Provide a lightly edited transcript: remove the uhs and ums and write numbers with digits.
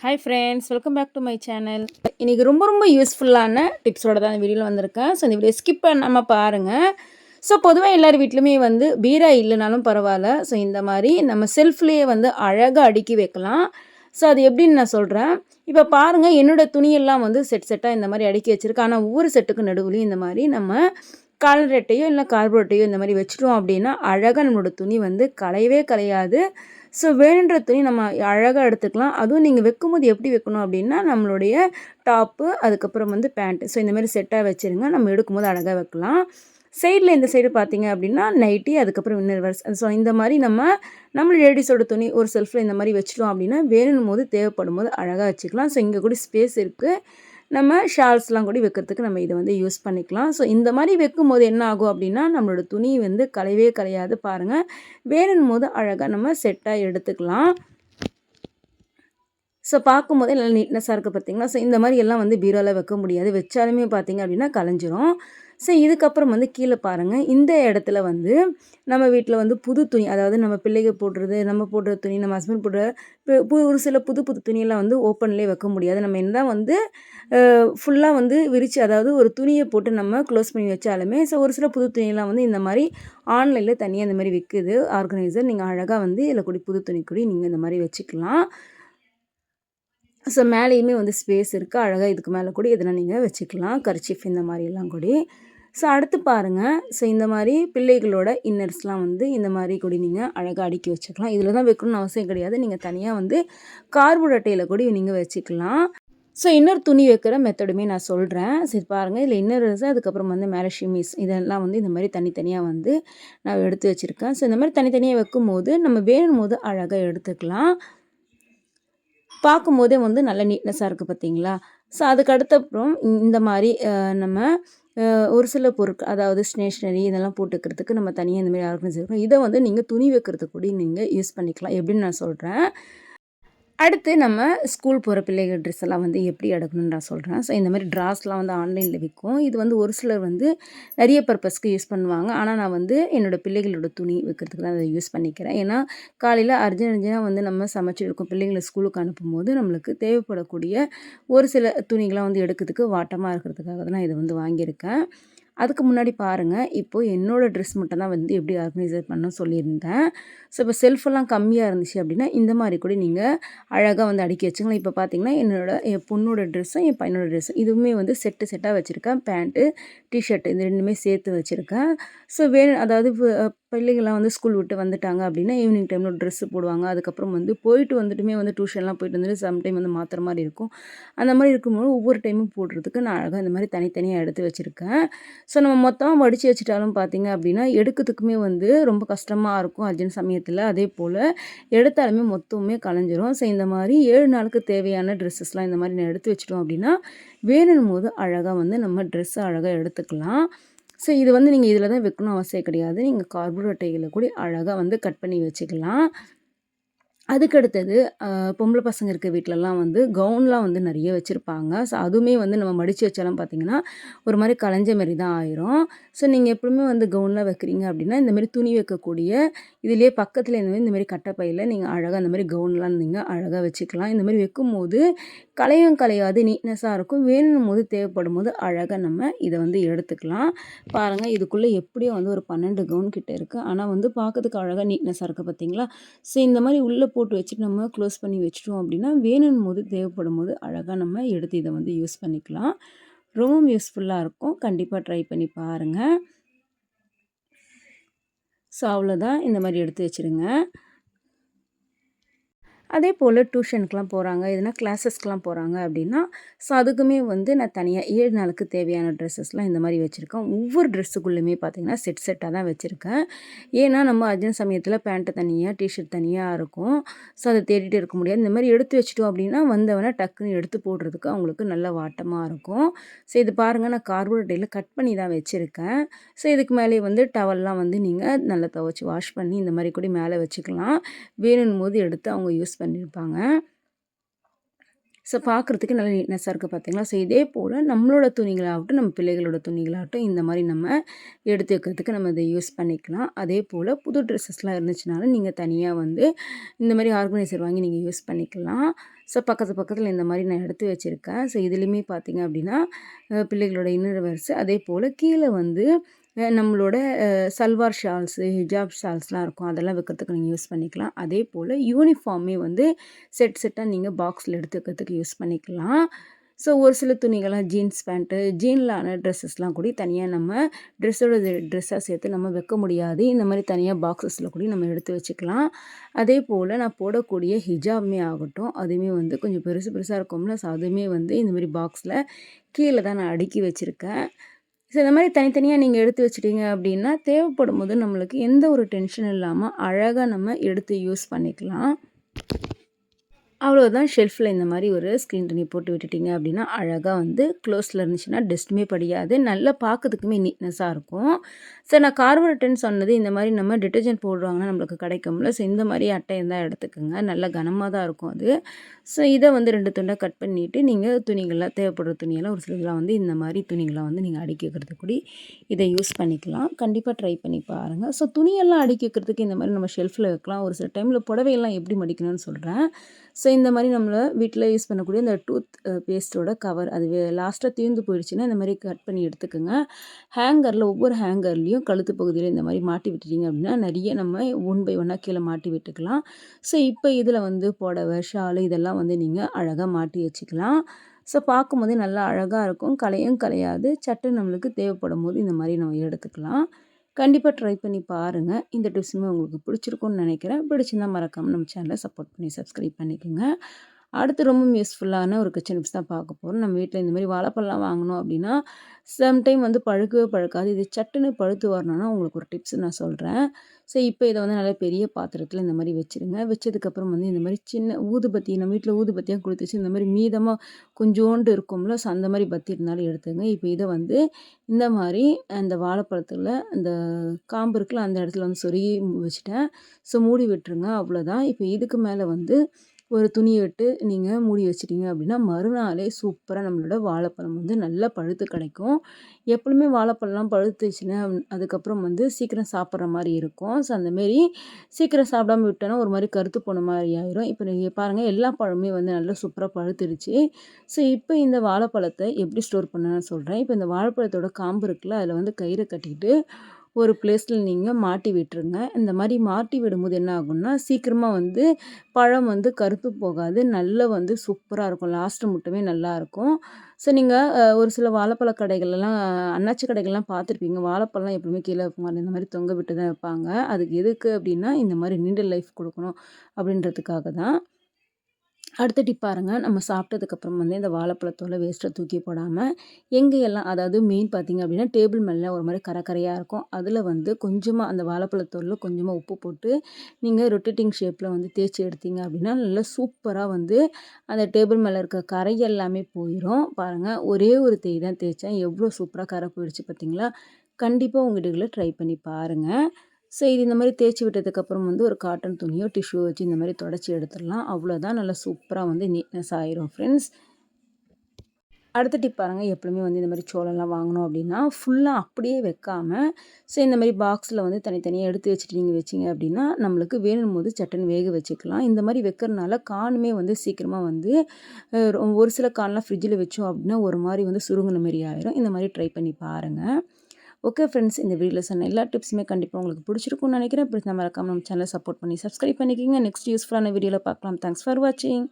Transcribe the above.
Hi friends, welcome back to my channel. இன்றைக்கி ரொம்ப யூஸ்ஃபுல்லான டிப்ஸோட தான் இந்த வீடியோவில் வந்திருக்கேன். ஸோ இந்த வீடியோ ஸ்கிப் பண்ணாமல் பாருங்கள். ஸோ பொதுவாக எல்லார் வீட்லையுமே பீரா இல்லைனாலும் பரவாயில்ல. ஸோ இந்த மாதிரி நம்ம செல்ஃப்லேயே அழகாக அடுக்கி வைக்கலாம். ஸோ அது எப்படின்னு நான் சொல்கிறேன். இப்போ பாருங்கள், என்னோடய துணியெல்லாம் செட் செட்டாக இந்த மாதிரி அடுக்கி வச்சுருக்கேன். ஆனால் ஒவ்வொரு செட்டுக்கும் நடுவுலையும் இந்த மாதிரி நம்ம காலர் அட்டையோ இல்லை கார்போர்ட் அட்டையோ இந்த மாதிரி வச்சுட்டோம் அப்படின்னா அழகாக நம்மளோட துணி கலையவே கலையாது. ஸோ வேணுன்ற துணி நம்ம அழகாக எடுத்துக்கலாம். அதுவும் நீங்கள் வைக்கும்போது எப்படி வைக்கணும் அப்படின்னா, நம்மளுடைய டாப்பு, அதுக்கப்புறம் பேண்ட்டு, ஸோ இந்த மாதிரி செட்டாக வச்சுருங்க. நம்ம எடுக்கும்போது அழகாக வைக்கலாம். சைடில் இந்த சைடு பார்த்தீங்க அப்படின்னா நைட்டி, அதுக்கப்புறம் இன்னர் வேர்ஸ். ஸோ இந்த மாதிரி நம்ம லேடிஸோட துணி ஒரு செல்ஃபில் இந்த மாதிரி வச்சுட்டோம் அப்படின்னா வேணும் போது தேவைப்படும் போது அழகாக வச்சுக்கலாம். ஸோ இங்கே கூட ஸ்பேஸ் இருக்குது. நம்ம ஷால்ஸ்லாம் கூட வைக்கிறதுக்கு நம்ம இதை யூஸ் பண்ணிக்கலாம். ஸோ இந்த மாதிரி வைக்கும்போது என்ன ஆகும் அப்படின்னா, நம்மளோட துணி கலையவே கலையாது. பாருங்கள், வேணும் போது அழகாக நம்ம செட்டாக எடுத்துக்கலாம். ஸோ பார்க்கும்போதே நல்லா நீட்னஸாக இருக்குது பார்த்தீங்களா. ஸோ இந்த மாதிரி எல்லாம் பீரோவில் வைக்க முடியாது. வச்சாலுமே பார்த்தீங்க அப்படின்னா கலைஞ்சிரும். ஸோ இதுக்கப்புறம் கீழே பாருங்கள், இந்த இடத்துல நம்ம வீட்டில் புது துணி, அதாவது நம்ம பிள்ளைங்க போடுறது, நம்ம போடுற துணி, நம்ம ஹஸ்பண்ட் போடுற ஒரு சில புது துணியெல்லாம் ஓப்பன்லேயே வைக்க முடியாது. நம்ம என்ன ஃபுல்லாக விரித்து, அதாவது ஒரு துணியை போட்டு நம்ம க்ளோஸ் பண்ணி வச்சாலுமே, ஸோ ஒரு சில புது துணியெல்லாம் இந்த மாதிரி ஆன்லைனில் தனியாக இந்த மாதிரி விற்குது ஆர்கனைசர். நீங்கள் அழகாக இதில் கூடி புது துணி கூடி நீங்கள் இந்த மாதிரி வச்சுக்கலாம். ஸோ மேலேயுமே ஸ்பேஸ் இருக்குது. அழகாக இதுக்கு மேலே கூட எதுனா நீங்கள் வச்சுக்கலாம். கர்ச்சீஃப் இந்த மாதிரிலாம் கூட. ஸோ அடுத்து பாருங்கள், ஸோ இந்த மாதிரி பிள்ளைகளோட இன்னர்ஸ்லாம் இந்த மாதிரி கூட நீங்கள் அழகாக அடுக்கி வச்சுக்கலாம். இதில் தான் வைக்கணும்னு அவசியம் கிடையாது. நீங்கள் தனியாக கார்போர்ட் அட்டையில் கூட நீங்கள் வச்சுக்கலாம். ஸோ இன்னொரு துணி வைக்கிற மெத்தடுமே நான் சொல்கிறேன். சரி பாருங்கள், இதில் இன்னர்ஸ், அதுக்கப்புறம் மேலே ஷிமிஸ், இதெல்லாம் இந்த மாதிரி தனித்தனியாக நான் எடுத்து வச்சுருக்கேன். ஸோ இந்த மாதிரி தனித்தனியாக வைக்கும்போது நம்ம வேணும் போது அழகாக எடுத்துக்கலாம். பார்க்கும்போதே நல்ல நீட்னஸாக இருக்குது பார்த்தீங்களா. ஸோ அதுக்கு அடுத்தப்புறம் இந்த மாதிரி நம்ம ஒரு சில பொருட்கள், அதாவது ஸ்டேஷ்னரி இதெல்லாம் போட்டுக்கிறதுக்கு நம்ம தனியாக இந்த மாதிரி ஆர்கனைஸ் இருக்கணும். இதை நீங்கள் துணி வைக்கிறதுக்கு கூட நீங்கள் யூஸ் பண்ணிக்கலாம். எப்படின்னு நான் சொல்கிறேன். அடுத்து நம்ம ஸ்கூல் போகிற பிள்ளைகள் ட்ரெஸ் எல்லாம் எப்படி எடுக்கணும்னு நான் சொல்கிறேன். ஸோ இந்த மாதிரி ட்ராஸ்லாம் ஆன்லைனில் விற்கும். இது ஒரு சிலர் நிறைய பர்பஸ்க்கு யூஸ் பண்ணுவாங்க. ஆனால் நான் என்னோடய பிள்ளைகளோட துணி வைக்கிறதுக்கு தான் அதை யூஸ் பண்ணிக்கிறேன். ஏன்னா காலையில் அர்ஜென்ட்டாக நம்ம சமைச்சிருக்கோம். பிள்ளைங்களை ஸ்கூலுக்கு அனுப்பும்போது நம்மளுக்கு தேவைப்படக்கூடிய ஒரு சில துணிகளாம் எடுக்கிறதுக்கு வாட்டமாக இருக்கிறதுக்காக தான் நான் இதை வாங்கியிருக்கேன். அதுக்கு முன்னாடி பாருங்கள், இப்போது என்னோடய ட்ரெஸ் மட்டும் தான் எப்படி ஆர்கனைசர் பண்ண சொல்லியிருந்தேன். ஸோ இப்போ செல்ஃபெல்லாம் கம்மியாக இருந்துச்சு அப்படின்னா இந்த மாதிரி கூட நீங்கள் அழகாக அடுக்கி வச்சுக்கலாம். இப்போ பார்த்தீங்கன்னா என் பொண்ணோட ட்ரெஸ்ஸும் என் பையனோட ட்ரெஸ்ஸும் இதுவுமே செட்டாக வச்சுருக்கேன். பேண்ட்டு, டிஷர்ட்டு இந்த ரெண்டுமே சேர்த்து வச்சுருக்கேன். ஸோ அதாவது பிள்ளைகள்லாம் ஸ்கூல் விட்டு வந்துட்டாங்க அப்படின்னா ஈவினிங் டைமில் ட்ரெஸ்ஸு போடுவாங்க. அதுக்கப்புறம் போயிட்டு வந்துட்டுமே டியூஷன்லாம் போயிட்டு வந்துட்டு சம்டைம் மாற்றுற மாதிரி இருக்கும். அந்த மாதிரி இருக்கும்போது ஒவ்வொரு டைமும் போடுறதுக்கு நான் அழகாக இந்த மாதிரி தனித்தனியாக எடுத்து வச்சுருக்கேன். ஸோ நம்ம மொத்தமாக மடித்து வச்சுட்டாலும் பார்த்திங்க அப்படின்னா எடுக்கிறதுக்குமே ரொம்ப கஷ்டமாக இருக்கும் அர்ஜென்ட் சமயத்தில். அதே போல் எடுத்தாலுமே மொத்தமே கலைஞ்சிரும். ஸோ இந்த மாதிரி 7 நாளுக்கு தேவையான ட்ரெஸ்ஸஸ்லாம் இந்த மாதிரி நான் எடுத்து வச்சிட்டோம் அப்படின்னா வேணும் போது அழகாக நம்ம ட்ரெஸ்ஸை அழகாக எடுத்துக்கலாம். ஸோ இது நீங்கள் இதில் தான் வைக்கணும் அவசியம் கிடையாது. நீங்கள் கார்போர்ட் அட்டைகளை கூட அழகாக கட் பண்ணி வச்சுக்கலாம். அதுக்கடுத்தது பொம்பளை பசங்க இருக்க வீட்டிலலாம் கவுன்லாம் நிறைய வச்சுருப்பாங்க. ஸோ அதுவுமே நம்ம மடித்து வச்சாலும் பார்த்திங்கன்னா ஒரு மாதிரி கலைஞ்ச மாரி தான் ஆயிரும். ஸோ நீங்கள் எப்பவுமே கவுன்லாம் வைக்கிறீங்க அப்படின்னா இந்தமாரி துணி வைக்கக்கூடிய இதுலேயே பக்கத்தில் இந்தமாரி கட்டைப்பையில் நீங்கள் அழகாக அந்த மாதிரி கவுன்லாம் நீங்கள் அழகாக வச்சுக்கலாம். இந்த மாதிரி வைக்கும்போது கலையாது, நீட்னஸாக இருக்கும். வேணும் போது தேவைப்படும் போது அழகாக நம்ம இதை எடுத்துக்கலாம். பாருங்கள், இதுக்குள்ளே எப்படியும் ஒரு 12 கவுன் கிட்டே இருக்குது. ஆனால் பார்க்கறதுக்கு அழகாக நீட்னஸாக இருக்குது பார்த்தீங்களா. ஸோ இந்த மாதிரி உள்ளே போட்டு வச்சுட்டு நம்ம க்ளோஸ் பண்ணி வச்சுட்டோம் அப்படின்னா வேணும் போது தேவைப்படும் போது அழகாக நம்ம எடுத்து இதை யூஸ் பண்ணிக்கலாம். ரொம்ப யூஸ்ஃபுல்லாக இருக்கும். கண்டிப்பாக ட்ரை பண்ணி பாருங்கள். ஸோ அவ்வளோதான், இந்த மாதிரி எடுத்து வச்சுருங்க. அதே போல் டியூஷனுக்குலாம் போகிறாங்க, எதுனா கிளாஸஸ்க்கெலாம் போகிறாங்க அப்படின்னா ஸோ அதுக்குமே நான் தனியாக 7 நாளுக்கு தேவையான ட்ரெஸ்ஸஸ்லாம் இந்த மாதிரி வச்சுருக்கேன். ஒவ்வொரு ட்ரெஸ்ஸுக்குள்ளேயுமே பார்த்திங்கன்னா செட்டாக தான் வச்சுருக்கேன். ஏன்னா நம்ம அர்ஜென்ட் சமயத்தில் பேண்ட்டு தனியாக, டிஷர்ட் தனியாக இருக்கும். ஸோ அதை தேடிட்டு இருக்க முடியாது. இந்த மாதிரி எடுத்து வச்சுட்டோம் அப்படின்னா வந்தவொடனே டக்குன்னு எடுத்து போடுறதுக்கு அவங்களுக்கு நல்ல வாட்டமாக இருக்கும். ஸோ இது பாருங்கள், நான் கார்போர்ட் அட்டையில் கட் பண்ணி தான் வச்சுருக்கேன். ஸோ இதுக்கு மேலே டவல்லாம் நீங்கள் நல்லா துவைச்சி வாஷ் பண்ணி இந்த மாதிரி கூட மேலே வச்சுக்கலாம். வேணும் போது எடுத்து அவங்க யூஸ் பண்ணியிருப்பாங்க. ஸோ பார்க்குறதுக்கு நல்லா நீட்னஸாக இருக்குது பார்த்தீங்களா. ஸோ இதே போல் நம்மளோட துணிகளாகட்டும், நம்ம பிள்ளைகளோட துணிகளாகட்டும் இந்த மாதிரி நம்ம எடுத்து வைக்கிறதுக்கு நம்ம இதை யூஸ் பண்ணிக்கலாம். அதே போல் புது ட்ரெஸ்ஸஸ்லாம் இருந்துச்சுனாலும் நீங்கள் தனியாக வந்து இந்த மாதிரி ஆர்கனைசர் வாங்கி நீங்கள் யூஸ் பண்ணிக்கலாம். ஸோ பக்கத்தில் இந்த மாதிரி நான் எடுத்து வச்சுருக்கேன். ஸோ இதுலேயுமே பார்த்தீங்க அப்படின்னா பிள்ளைகளோட இன்னர் வேர்ஸு, அதே போல் கீழே வந்து நம்மளோட சல்வார் ஷால்ஸு, ஹிஜாப் ஷால்ஸ்லாம் இருக்கும். அதெல்லாம் வைக்கிறதுக்கு நீங்கள் யூஸ் பண்ணிக்கலாம். அதே போல் யூனிஃபார்மே வந்து செட்டாக நீங்கள் பாக்ஸில் எடுத்து வைக்கிறதுக்கு யூஸ் பண்ணிக்கலாம். ஸோ ஒரு சில துணிகள்லாம் ஜீன்ஸ் பேண்ட்டு, ஜீன்லான ட்ரெஸ்ஸஸ்லாம் கூட தனியாக நம்ம ட்ரெஸ்ஸாக சேர்த்து நம்ம வைக்க முடியாது. இந்த மாதிரி தனியாக பாக்ஸஸில் கூட நம்ம எடுத்து வச்சுக்கலாம். அதே போல் நான் போடக்கூடிய ஹிஜாப்மே ஆகட்டும், அதுவுமே வந்து கொஞ்சம் பெருசாக இருக்கும்ல. ஸோ அதுவுமே வந்து இந்த மாதிரி பாக்ஸில் கீழே தான் நான் அடுக்கி வச்சுருக்கேன். ஸோ இந்த மாதிரி தனித்தனியாக நீங்கள் எடுத்து வச்சுட்டீங்க அப்படின்னா தேவைப்படும்போது நம்மளுக்கு எந்த ஒரு டென்ஷன் இல்லாமல் அழகாக நம்ம எடுத்து யூஸ் பண்ணிக்கலாம். அவ்வளோதான். ஷெல்ஃபில் இந்த மாதிரி ஒரு ஸ்க்ரீன் துணி போட்டு விட்டுட்டிங்க அப்படின்னா அழகாக வந்து க்ளோஸில் இருந்துச்சுன்னா டஸ்ட்டுமே படியாது, நல்லா பார்க்கறதுக்குமே நீட்னஸாக இருக்கும். ஸோ நான் கார்பரேட்டுன்னு சொன்னது இந்த மாதிரி நம்ம டிட்டர்ஜென்ட் போடுவாங்கன்னா நம்மளுக்கு கிடைக்கும்ல. ஸோ இந்த மாதிரி அட்டை இருந்தால் எடுத்துக்கோங்க, நல்லா கனமாக தான் இருக்கும் அது. ஸோ இதை வந்து 2 துண்டாக கட் பண்ணிவிட்டு நீங்கள் துணிகள்லாம் தேவைப்படுற துணியெல்லாம் ஒரு சிலதெல்லாம் வந்து இந்த மாதிரி துணிகளை வந்து நீங்கள் அடுக்கி வைக்கிறதுக்கு கூட இதை யூஸ் பண்ணிக்கலாம். கண்டிப்பாக ட்ரை பண்ணி பாருங்கள். ஸோ துணியெல்லாம் அடுக்கி வைக்கிறதுக்கு இந்த மாதிரி நம்ம ஷெல்ஃபில் வைக்கலாம். ஒரு சில டைமில் புடவையெல்லாம் எப்படி மடிக்கணும்னு சொல்கிறேன். ஸோ இந்த மாதிரி நம்மள வீட்டில் யூஸ் பண்ணக்கூடிய இந்த டூத் பேஸ்ட்டோட கவர் அது லாஸ்ட்டாக தீர்ந்து போயிடுச்சுன்னா இந்த மாதிரி கட் பண்ணி எடுத்துக்கோங்க. ஹேங்கரில் ஒவ்வொரு ஹேங்கர்லேயும் கழுத்து பகுதியில் இந்த மாதிரி மாட்டி விட்டுட்டிங்க அப்படின்னா நிறைய நம்ம 1 பை 1 கீழே மாட்டி விட்டுக்கலாம். ஸோ இப்போ இதில் வந்து புடவை, ஷாலு இதெல்லாம் வந்து நீங்கள் அழகாக மாட்டி வச்சுக்கலாம். ஸோ பார்க்கும்போதே நல்லா அழகாக இருக்கும், கலையும் கலையாது. சட்டு நம்மளுக்கு தேவைப்படும் போது இந்த மாதிரி நம்ம எடுத்துக்கலாம். கண்டிப்பாக ட்ரை பண்ணி பாருங்கள். இந்த டிப்ஸுமே உங்களுக்கு பிடிச்சிருக்கும்னு நினைக்கிறேன். பிடிச்சிருந்தால் மறக்காமல் நம்ம சேனலை சப்போர்ட் பண்ணி சப்ஸ்கிரைப் பண்ணிக்கோங்க. அடுத்து ரொம்ப யூஸ்ஃபுல்லான ஒரு கிச்சன் டிப்ஸ் தான் பார்க்க போகிறோம். நம்ம வீட்டில் இந்த மாதிரி வாழைப்பழம்லாம் வாங்கினோம் அப்படின்னா சம்டைம் வந்து பழுக்கவே பழுக்காது. இது சட்டுன்னு பழுத்து வரணும்னா உங்களுக்கு ஒரு டிப்ஸ் நான் சொல்கிறேன். ஸோ இப்போ இதை வந்து நல்லா பெரிய பாத்திரத்தில் இந்த மாதிரி வச்சுருங்க. வச்சதுக்கப்புறம் வந்து இந்த மாதிரி சின்ன ஊதுபத்தி, நம்ம வீட்டில் ஊதுபத்தியாக கொளுத்தி வச்சு இந்த மாதிரி மீதமாக கொஞ்சோண்டு இருக்கும்ல, ஸோ அந்த மாதிரி பத்தி இருந்தாலும் எடுத்துங்க. இப்போ இதை வந்து இந்த மாதிரி அந்த வாழைப்பழத்தில் அந்த காம்பு இருக்குல்ல அந்த இடத்துல வந்து சொருகி வச்சுட்டேன். ஸோ மூடி விட்டுருங்க, அவ்வளோதான். இப்போ இதுக்கு மேலே வந்து ஒரு துணியை விட்டு நீங்கள் மூடி வச்சிட்டிங்க அப்படின்னா மறுநாளே சூப்பராக நம்மளோட வாழைப்பழம் வந்து நல்லா பழுத்து கிடைக்கும். எப்பவுமே வாழைப்பழம்லாம் பழுத்துச்சுன்னா அதுக்கப்புறம் வந்து சீக்கிரம் சாப்பிட்ற மாதிரி இருக்கும். ஸோ அந்தமாரி சீக்கிரம் சாப்பிடாம விட்டோன்னா ஒரு மாதிரி கருத்து போன மாதிரி ஆயிரும். இப்போ நீங்கள் பாருங்கள், எல்லா பழமுமே வந்து நல்லா சூப்பராக பழுத்துருச்சு. ஸோ இப்போ இந்த வாழைப்பழத்தை எப்படி ஸ்டோர் பண்ணணும்னு சொல்கிறேன். இப்போ இந்த வாழைப்பழத்தோட காம்பு இருக்குல்ல, அதில் வந்து கயிறை கட்டிக்கிட்டு ஒரு பிளேஸில் நீங்கள் மாட்டி விட்டுருங்க. இந்த மாதிரி மாட்டி விடும்போது என்ன ஆகும்னா சீக்கிரமாக வந்து பழம் வந்து கருத்து போகாது, நல்லா வந்து சூப்பராக இருக்கும். லாஸ்ட்டு மட்டுமே நல்லாயிருக்கும். ஸோ நீங்கள் ஒரு சில வாழைப்பழ கடைகள்லாம் அன்னாச்சி கடைகள்லாம் பார்த்துருப்பீங்க. வாழைப்பழம்லாம் எப்பவுமே கீழே வைக்க மாட்டாங்க, இந்த மாதிரி தொங்க விட்டு தான் வைப்பாங்க. அதுக்கு எதுக்கு அப்படின்னா இந்த மாதிரி நீண்ட லைஃப் கொடுக்கணும் அப்படின்றதுக்காக தான். அடுத்த டிப் பாருங்க, நம்ம சாப்பிட்டதுக்கப்புறம் வந்து இந்த வாழைப்பழத்தோல வேஸ்ட்டை தூக்கி போடாமல் எங்கேயெல்லாம், அதாவது மெயின் பார்த்தீங்க அப்படின்னா டேபிள் மேலே ஒரு மாதிரி கரையாக இருக்கும். அதில் வந்து கொஞ்சமாக அந்த வாழைப்பழத்தோலில் கொஞ்சமாக உப்பு போட்டு நீங்கள் ரொட்டேட்டிங் ஷேப்பில் வந்து தேய்ச்சி எடுத்தீங்க அப்படின்னா நல்லா சூப்பராக வந்து அந்த டேபிள் மேலே இருக்க கரை எல்லாமே போயிடும். பாருங்கள், ஒரே ஒரு தேய் தான் தேய்ச்சேன், எவ்வளோ சூப்பராக கரை போயிடுச்சு பார்த்தீங்களா. கண்டிப்பாக உங்கள் வீடுகளில் ட்ரை பண்ணி பாருங்கள். ஸோ இது இந்த மாதிரி தேய்ச்சி விட்டதுக்கப்புறம் வந்து ஒரு காட்டன் துணியோ டிஷ்யூ வச்சு இந்த மாதிரி தொடச்சி எடுத்துடலாம். அவ்வளோதான், நல்லா சூப்பராக வந்து நீட்னஸ் ஆயிரும் ஃப்ரெண்ட்ஸ். அடுத்த டிப் பாருங்கள், எப்பவுமே வந்து இந்த மாதிரி சோளம்லாம் வாங்கினோம் அப்படின்னா ஃபுல்லாக அப்படியே வைக்காமல் ஸோ இந்த மாதிரி பாக்ஸில் வந்து தனித்தனியாக எடுத்து வச்சுட்டு நீங்கள் வச்சிங்க அப்படின்னா நம்மளுக்கு வேணும் போது சட்டுன்னு வேக வச்சுக்கலாம். இந்த மாதிரி வைக்கிறதுனால காணுமே வந்து சீக்கிரமாக வந்து ஒரு சில கான்லாம் ஃப்ரிட்ஜில் வச்சோம் அப்படின்னா ஒரு மாதிரி வந்து சுருங்கின மாரி ஆயிரும். இந்த மாதிரி ட்ரை பண்ணி பாருங்கள். ஓகே ஃப்ரெண்ட்ஸ், இந்த வீடியோவில் சொன்ன எல்லா டிப்ஸுமே கண்டிப்பாக உங்களுக்கு பிடிச்சிருக்கும்னு நினைக்கிறேன். இப்படி நம்ம மறக்காம நம்ம சேனலை சப்போர்ட் பண்ணி சப்ஸ்கிரைப் பண்ணிக்கிங்க. நெக்ஸ்ட் யூஸ்ஃபுல்லான வீடியோவில் பார்க்கலாம். தேங்க்ஸ் ஃபார் வாட்சிங்.